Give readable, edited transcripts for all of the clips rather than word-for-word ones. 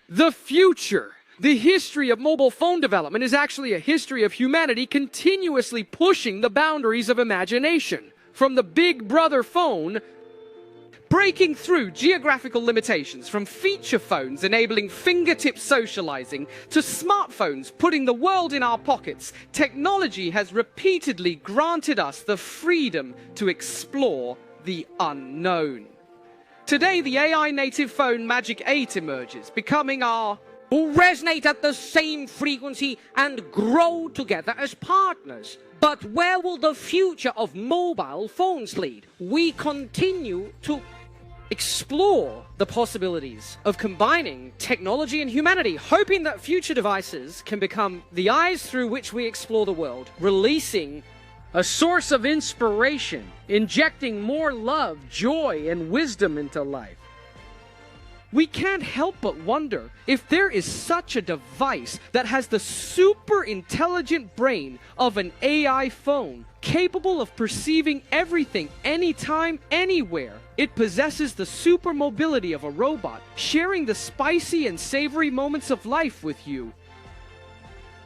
The future. The history of mobile phone development is actually a history of humanity continuously pushing the boundaries of imagination. From the Big Brother phone, breaking through geographical limitations, from feature phones enabling fingertip socializing to smartphones putting the world in our pockets, technology has repeatedly granted us the freedom to explore the unknown. Today, the AI native phone Magic 8 emerges, becoming our who resonate at the same frequency and grow together as partners. But where will the future of mobile phones lead? We continue to explore the possibilities of combining technology and humanity, hoping that future devices can become the eyes through which we explore the world, releasing a source of inspiration, injecting more love, joy, and wisdom into life. We can't help but wonder if there is such a device that has the super intelligent brain of an AI phone, capable of perceiving everything, anytime, anywhere. It possesses the super mobility of a robot, sharing the spicy and savory moments of life with you.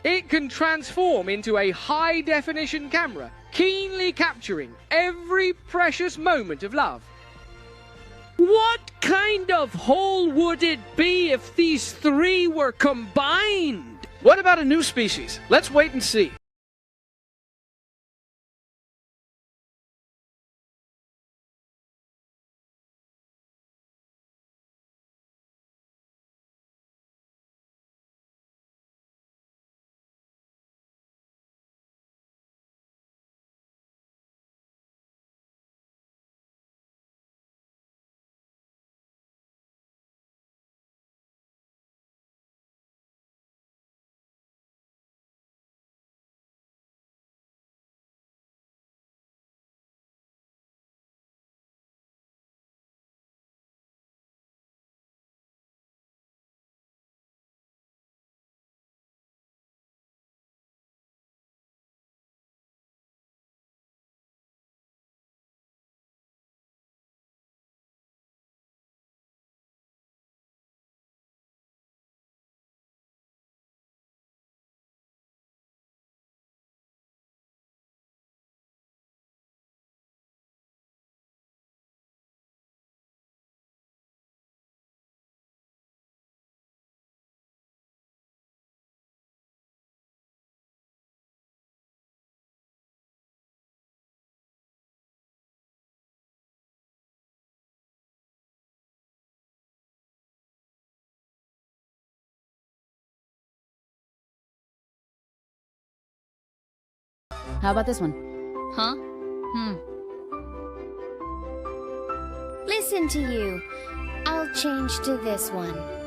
It can transform into a high-definition camera, keenly capturing every precious moment of love. What kind of whole would it be if these three were combined? What about a new species? Let's wait and see. How about this one? Huh? Listen to you. I'll change to this one.